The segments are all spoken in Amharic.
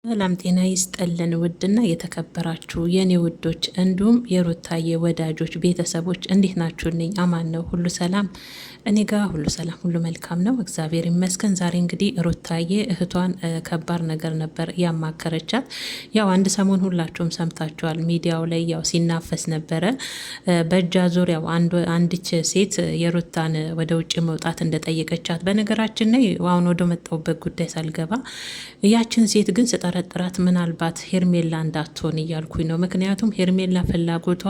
ሰላም ጤና ይስጥልን ውድና የተከበራችሁ የኔ ውዶች እንዲሁም የሩታዬ ወዳጆች ቤተሰቦች እንዴት ናችሁልኝ? አማን ነው ሁሉ ሰላም? እኔ ጋር ሁሉ ሰላም ሁሉ መልካም ነው፣ እግዚአብሔር ይመስገን። ዛሬ እንግዲህ ሩታዬ እህቷን ከባድ ነገር ነበር ያማከረቻት። ያው አንድ ሰሞን ሁላችሁም ሰምታችኋል፣ ሚዲያው ላይ ያው ሲናፈስ ነበረ። በእጃ ዙሪያው አንድች ሴት የሩታን ወደ ውጭ መውጣት እንደጠየቀቻት፣ በነገራችን ላይ አሁን ወደ መጣሁበት ጉዳይ ሳልገባ ያችን ሴት ግን ጠረጥራት ምናልባት ሄርሜላ እንዳትሆን እያልኩኝ ነው። ምክንያቱም ሄርሜላ ፍላጎቷ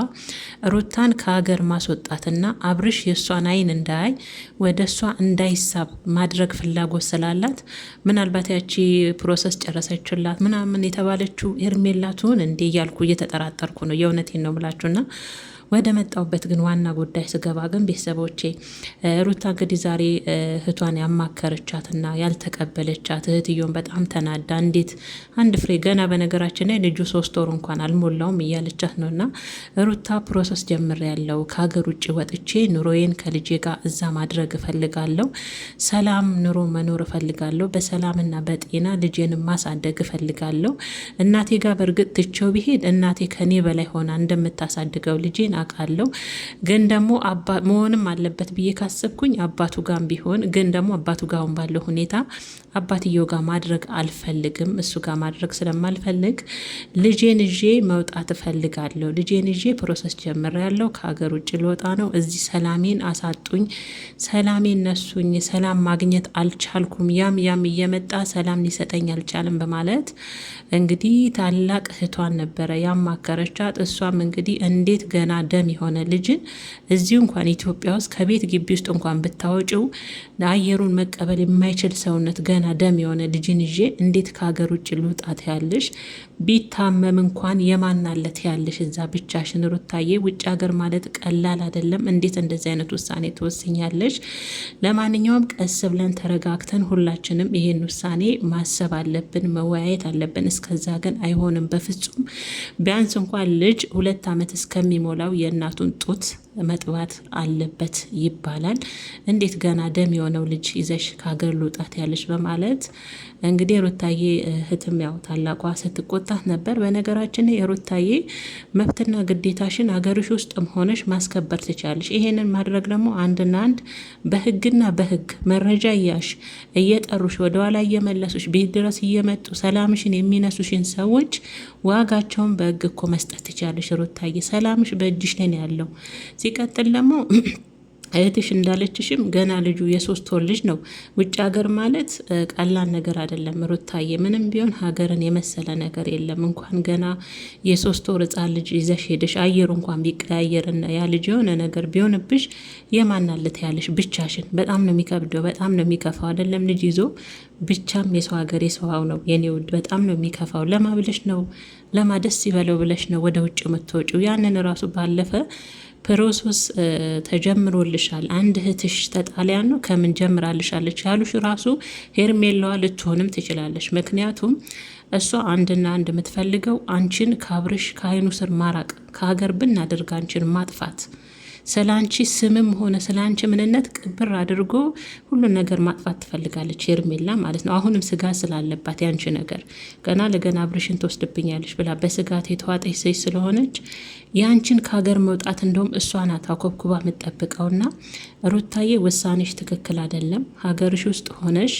ሩታን ከሀገር ማስወጣትና አብርሽ የእሷን አይን እንዳያይ ወደ እሷ እንዳይሳብ ማድረግ ፍላጎት ስላላት ምናልባት ያቺ ፕሮሰስ ጨረሰችላት ምናምን የተባለችው ሄርሜላ ትሆን እንዴ እያልኩ እየተጠራጠርኩ ነው። የእውነቴን ነው ብላችሁና ወደ መጣውበት ግን ዋና ጉዳይ ስገባ ግን ቤተሰቦቼ ሩታ እንግዲህ ዛሬ እህቷን ያማከረቻትና ያልተቀበለቻት እህትዮን በጣም ተናዳ፣ እንዴት አንድ ፍሬ ገና በነገራችን ላይ ልጁ 3 ወር እንኳን አልሞላውም እያለቻት ነውና ሩታ ፕሮሰስ ጀምር ያለው ከሀገር ውጭ ወጥቼ ኑሮዬን ከልጄ ጋር እዛ ማድረግ እፈልጋለሁ፣ ሰላም ኑሮ መኖር እፈልጋለሁ፣ በሰላምና በጤና ልጄን ማሳደግ እፈልጋለሁ። እናቴ ጋር በእርግጥ ትቼው ቢሄድ እናቴ ከኔ በላይ ሆና እንደምታሳድገው ልጄን አውቃለሁ። ግን ደግሞ መሆንም አለበት ብዬ ካሰብኩኝ አባቱ ጋር ቢሆን፣ ግን ደግሞ አባቱ ጋር ባለው ሁኔታ አባትየው ጋር ማድረግ አልፈልግም። እሱ ጋር ማድረግ ስለማልፈልግ ልጄን ይዤ መውጣት እፈልጋለሁ። ልጄን ይዤ ፕሮሰስ ጀምሬያለሁ። ከሀገር ውጭ ልወጣ ነው። እዚህ ሰላሜን አሳጡኝ፣ ሰላሜን ነሱኝ፣ ሰላም ማግኘት አልቻልኩም። ያም እየመጣ ሰላም ሊሰጠኝ አልቻለም በማለት እንግዲህ ታላቅ እህቷን ነበረ ያማከረቻት። እሷም እንግዲህ እንዴት ገና ደም የሆነ ልጅን እዚሁ እንኳን ኢትዮጵያ ውስጥ ከቤት ግቢ ውስጥ እንኳን ብታወጪው አየሩን መቀበል የማይችል ሰውነት ገና ደም የሆነ ልጅን ይዤ እንዴት ከሀገር ውጭ ልውጣት ያለሽ? ቢታመም እንኳን የማናለት ያለሽ እዛ ብቻሽን? ሩታዬ ውጭ ሀገር ማለት ቀላል አይደለም። እንዴት እንደዚህ አይነት ውሳኔ ትወስኛለሽ? ለማንኛውም ቀስ ብለን ተረጋግተን ሁላችንም ይሄን ውሳኔ ማሰብ አለብን፣ መወያየት አለብን። እስከዛ ግን አይሆንም በፍጹም። ቢያንስ እንኳን ልጅ 2 ዓመት እስከሚሞላው የእናቱን ጡት መጥባት አለበት ይባላል። እንዴት ገና ደም የሆነው ልጅ ይዘሽ ከሀገር ልውጣት ያለሽ? በማለት እንግዲህ ሩታዬ እህትም ያው ታላቋ ስትቆጣት ነበር። በነገራችን የሩታዬ መብትና ግዴታሽን ሀገርሽ ውስጥም ሆነሽ ማስከበር ትቻለሽ። ይሄንን ማድረግ ደግሞ አንድና አንድ በህግና በህግ መረጃ እያሽ እየጠሩሽ ወደኋላ እየመለሱሽ ቤት ድረስ እየመጡ ሰላምሽን የሚነሱሽን ሰዎች ዋጋቸውን በህግ እኮ መስጠት ትቻለሽ። ሩታዬ ሰላምሽ በእጅሽ ነን ያለው። ሲቀጥል ደግሞ እህትሽ እንዳለችሽም ገና ልጁ የ3 ወር ልጅ ነው። ውጭ ሀገር ማለት ቀላል ነገር አይደለም ሩታዬ። ምንም ቢሆን ሀገርን የመሰለ ነገር የለም። እንኳን ገና የ3 ወር ህጻን ልጅ ይዘሽ ሄደሽ አየሩ እንኳን ቢቀያየርና ያ ልጅ የሆነ ነገር ቢሆንብሽ የማናለት ያለሽ ብቻሽን። በጣም ነው የሚከብደው፣ በጣም ነው የሚከፋው። አይደለም ልጅ ይዞ ብቻም የሰው ሀገር የሰው ነው የኔ ውድ፣ በጣም ነው የሚከፋው። ለማ ብለሽ ነው ለማ ደስ ይበለው ብለሽ ነው ወደ ውጭ የምትወጪው። ያንን ራሱ ባለፈ ፕሮሰስ ተጀምሮልሻል። አንድ እህትሽ ተጣሊያን ነው ከምን ጀምራልሻለች ያሉሽ ራሱ ሄርሜላዋ ልትሆንም ትችላለች። ምክንያቱም እሷ አንድና አንድ የምትፈልገው አንቺን ከአብርሽ ከአይኑ ስር ማራቅ፣ ከሀገር ብናደርግ አንቺን ማጥፋት፣ ስለ አንቺ ስምም ሆነ ስለ አንቺ ምንነት ቅብር አድርጎ ሁሉን ነገር ማጥፋት ትፈልጋለች ሄርሜላ ማለት ነው። አሁንም ስጋት ስላለባት ያንቺ ነገር ገና ለገና አብርሽን ትወስድብኛለች ብላ በስጋት የተዋጠች ሴት ስለሆነች ያንቺን ከሀገር መውጣት እንደውም እሷ ናት አኮብኩባ የምትጠብቀውና ሩታዬ ውሳኔሽ ትክክል አይደለም። ሀገርሽ ውስጥ ሆነሽ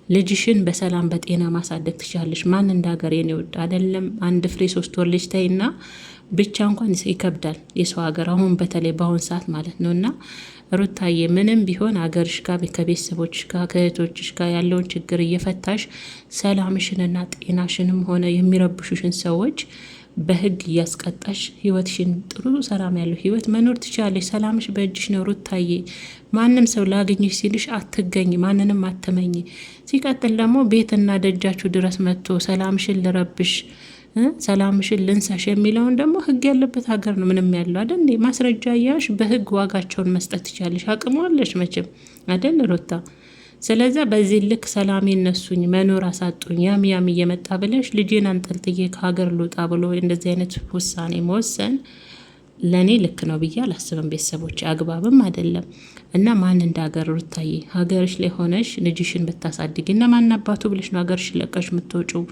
ልጅሽን በሰላም በጤና ማሳደግ ትችላለሽ። ማን እንደ ሀገር የኔ ውድ አይደለም። አንድ ፍሬ 3 ወር ልጅ ተይና ብቻ እንኳን ይከብዳል የሰው ሀገር፣ አሁን በተለይ በአሁን ሰዓት ማለት ነውና ሩታዬ ምንም ቢሆን ሀገርሽ ጋር ከቤተሰቦች ጋር ከእህቶችሽ ጋር ያለውን ችግር እየፈታሽ ሰላምሽንና ጤናሽንም ሆነ የሚረብሹሽን ሰዎች በህግ እያስቀጣሽ ህይወትሽን ጥሩ ሰላም ያለው ህይወት መኖር ትችላለሽ። ሰላምሽ በእጅሽ ነው ሩታዬ። ማንም ሰው ላገኝሽ ሲልሽ አትገኝ፣ ማንንም አትመኝ። ሲቀጥል ደግሞ ቤትና ደጃችሁ ድረስ መጥቶ ሰላምሽን ልረብሽ ሰላምሽን ልንሳሽ የሚለውን ደግሞ ህግ ያለበት ሀገር ነው ምንም ያለው አይደል? ማስረጃ እያሽ በህግ ዋጋቸውን መስጠት ትቻለሽ። አቅሟለሽ መቼም አይደል ሩታ? ስለዛ በዚህ ልክ ሰላም ነሱኝ፣ መኖር አሳጡኝ፣ ያም እየመጣ ብለሽ ልጄን አንጠልጥዬ ከሀገር ልውጣ ብሎ እንደዚህ አይነት ውሳኔ መወሰን ለኔ ልክ ነው ብዬ አላስብም። ቤተሰቦች አግባብም አይደለም። እና ማን እንደ ሀገር ሩታዬ ሀገርሽ ላይ ሆነሽ ልጅሽን ብታሳድጊ እና ማን አባቱ ብለሽ ነው ሀገርሽ ለቀሽ የምትወጪው?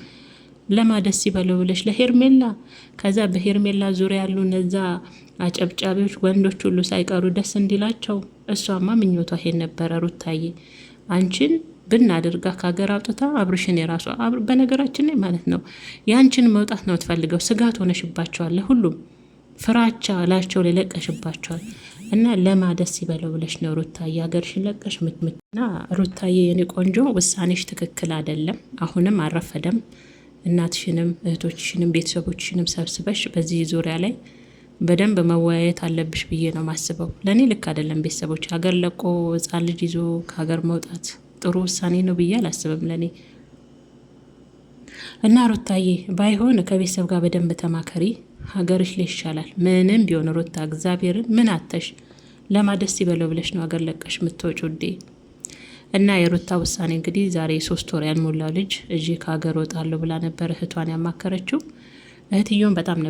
ለማደስ ይበለው ብለሽ ለሄርሜላ፣ ከዛ በሄርሜላ ዙሪያ ያሉ እነዛ አጨብጫቢዎች ወንዶች ሁሉ ሳይቀሩ ደስ እንዲላቸው። እሷማ ምኞቷ ይሄን ነበረ። ሩታዬ አንቺን ብን አድርጋ ከሀገር አውጥታ አብርሽን የራሷ በነገራችን ላይ ማለት ነው የአንቺን መውጣት ነው ትፈልገው። ስጋት ሆነሽባቸዋል። ሁሉም ፍራቻ ላቸው ላይ ለቀሽባቸዋል። እና ለማደስ ይበለው ብለሽ ነው ሩታዬ ሀገርሽን ለቀሽ ምትምትና። ሩታዬ የኔ ቆንጆ ውሳኔሽ ትክክል አይደለም። አሁንም አረፈደም። እናትሽንም እህቶችሽንም ቤተሰቦችሽንም ሰብስበሽ በዚህ ዙሪያ ላይ በደንብ መወያየት አለብሽ ብዬ ነው ማስበው። ለእኔ ልክ አይደለም። ቤተሰቦች ሀገር ለቆ ሕፃን ልጅ ይዞ ከሀገር መውጣት ጥሩ ውሳኔ ነው ብዬ አላስብም ለእኔ። እና ሩታዬ ባይሆን ከቤተሰብ ጋር በደንብ ተማከሪ። ሀገርሽ ላይ ይሻላል። ምንም ቢሆን ሩታ እግዚአብሔርን ምን አተሽ ለማደስ ይበለው ብለሽ ነው ሀገር ለቀሽ የምትወጪው ውዴ። እና የሩታ ውሳኔ እንግዲህ ዛሬ 3 ወር ያልሞላው ልጅ እዚህ ከሀገር ወጣለሁ ብላ ነበር እህቷን ያማከረችው። እህትየውን በጣም ነበር